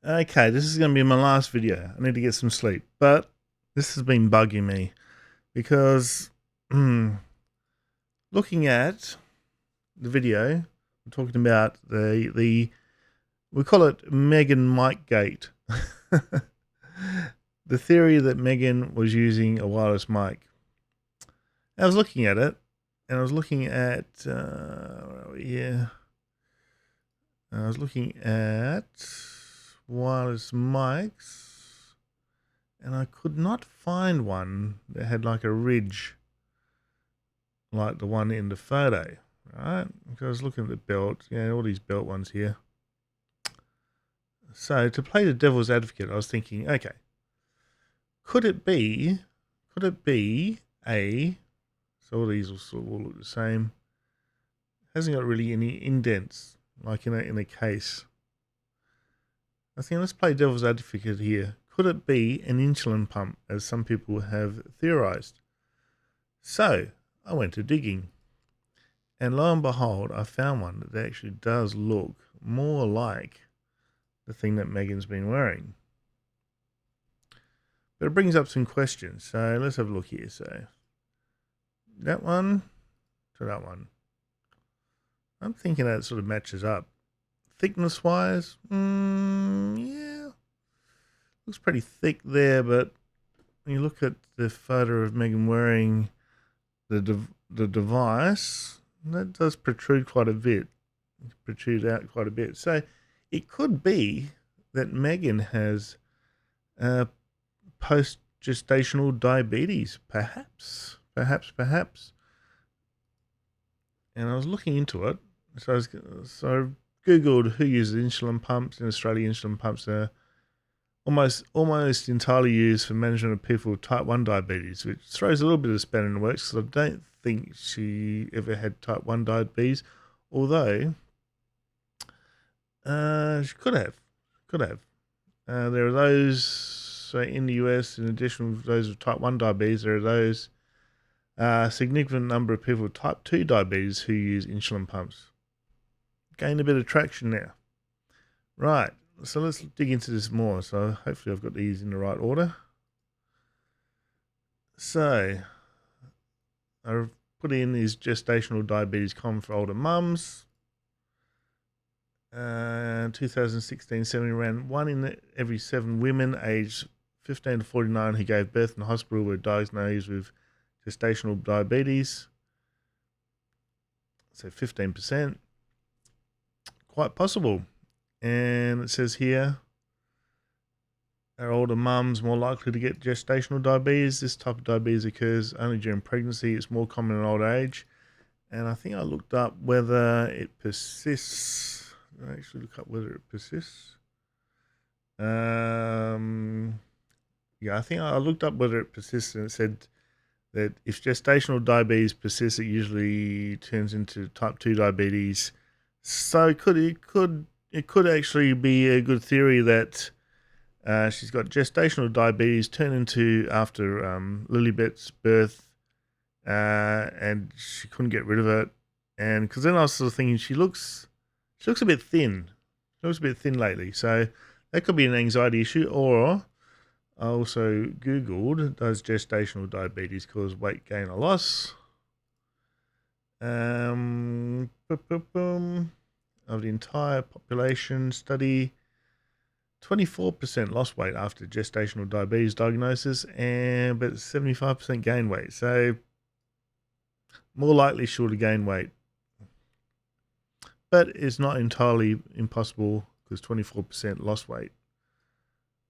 Okay, this is going to be my last video. I need to get some sleep. But this has been bugging me because looking at the video, we're talking about the we call it Meghan Mike Gate. The theory that Meghan was using a wireless mic. I was looking at it, and I was looking at where are we here? I was looking at wireless mics, and I could not find one that had like a ridge like the one in the photo, right? Because I was looking at the belt, all these belt ones here. So to play the devil's advocate, I was thinking, okay, could it be a, so all these will sort of all look the same, hasn't got really any indents like in a case. I think let's play devil's advocate here. Could it be an insulin pump, as some people have theorized? So I went to digging, and lo and behold, I found one that actually does look more like the thing that Meghan's been wearing. But it brings up some questions. So let's have a look here. So that one to that one. I'm thinking that sort of matches up. Thickness wise, yeah, looks pretty thick there, but when you look at the photo of Meghan wearing the device, that does protrude quite a bit. Protrude out quite a bit. So it could be that Meghan has post-gestational diabetes, perhaps. And I was looking into it, so I googled who uses insulin pumps in Australia. Insulin pumps are almost entirely used for management of people with type 1 diabetes, which throws a little bit of spanner in the works because I don't think she ever had type 1 diabetes, although she could have. There are those, so in the US, in addition to those with type 1 diabetes, there are those significant number of people with type 2 diabetes who use insulin pumps. Gain a bit of traction there. Right, so let's dig into this more. So hopefully I've got these in the right order. So I've put in is gestational diabetes common for older mums. 2016-17 around 1 in every 7 women aged 15 to 49 who gave birth in the hospital were diagnosed with gestational diabetes. So 15%. Quite possible. And it says here, are older mums more likely to get gestational diabetes? This type of diabetes occurs only during pregnancy. It's more common in old age. And I think I looked up whether it persists. I actually look up whether it persists. I think I looked up whether it persists, and it said that if gestational diabetes persists, it usually turns into type 2 diabetes. So it could actually be a good theory that she's got gestational diabetes turn into after Lilibet's birth, and she couldn't get rid of it. And because then I was sort of thinking she looks a bit thin. She looks a bit thin lately, so that could be an anxiety issue. Or I also googled, does gestational diabetes cause weight gain or loss? Of the entire population study, 24% lost weight after gestational diabetes diagnosis, but 75% gain weight. So more likely sure to gain weight. But it's not entirely impossible because 24% lost weight.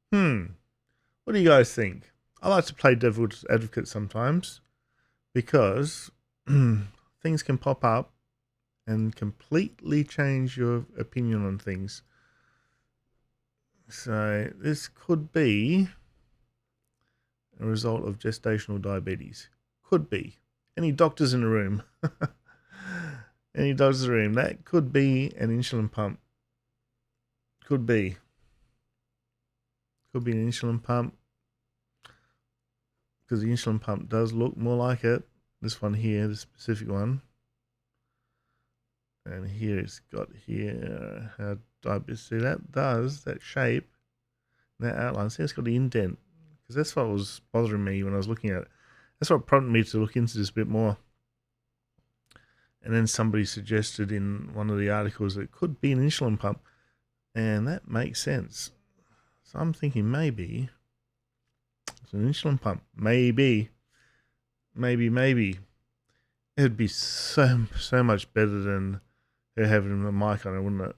What do you guys think? I like to play devil's advocate sometimes because things can pop up and completely change your opinion on things. So this could be a result of gestational diabetes. Could be. Any doctors in the room? Any doctors in the room? That could be an insulin pump. Could be. Could be an insulin pump. Because the insulin pump does look more like it. This one here, the specific one. And here it's got here how diabetes. See that shape that outline. See, it's got the indent, because that's what was bothering me when I was looking at it. That's what prompted me to look into this a bit more. And then somebody suggested in one of the articles that it could be an insulin pump, and that makes sense. So I'm thinking maybe it's an insulin pump. Maybe. It'd be so much better than her having a mic on it, wouldn't it?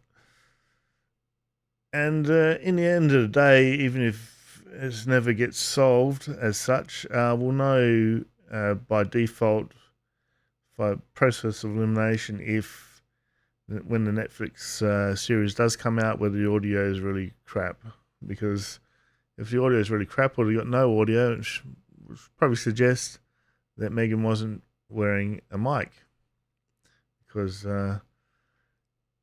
And in the end of the day, even if it never gets solved as such, we'll know by default, by process of elimination, if when the Netflix series does come out, whether the audio is really crap. Because if the audio is really crap or you got no audio, it probably suggests that Meghan wasn't wearing a mic. Because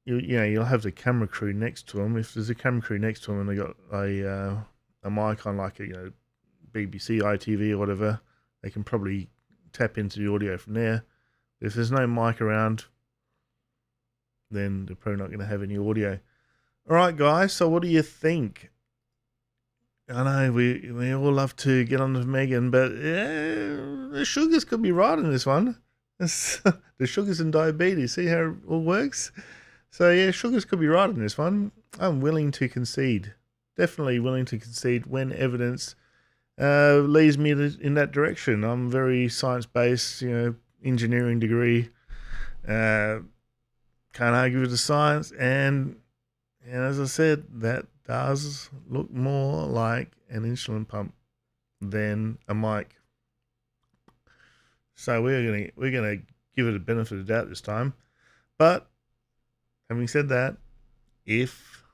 you'll have the camera crew next to them. If there's a camera crew next to them and they got a mic on, like a BBC, ITV or whatever, they can probably tap into the audio from there. If there's no mic around, then they're probably not going to have any audio. All right, guys. So what do you think? I know we all love to get on with Meghan, but the sugars could be right in this one. The sugars and diabetes. See how it all works? So yeah, sugars could be right in this one. I'm willing to concede. Definitely willing to concede when evidence leads me in that direction. I'm very science-based, engineering degree. Can't argue with the science, and as I said, that does look more like an insulin pump than a mic. So we're gonna give it a benefit of the doubt this time. But having said that, if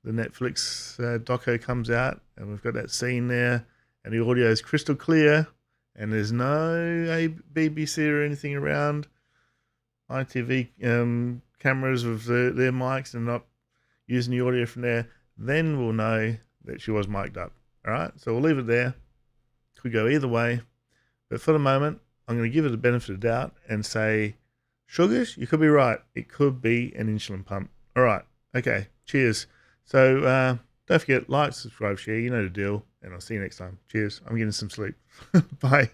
the Netflix doco comes out and we've got that scene there and the audio is crystal clear and there's no BBC or anything around, ITV cameras with their mics and not using the audio from there, then we'll know that she was mic'd up. All right, so we'll leave it there. Could go either way. But for the moment, I'm going to give it the benefit of the doubt and say, sugars, you could be right. It could be an insulin pump. All right, okay, cheers. So don't forget, like, subscribe, share. You know the deal. And I'll see you next time. Cheers. I'm getting some sleep. Bye.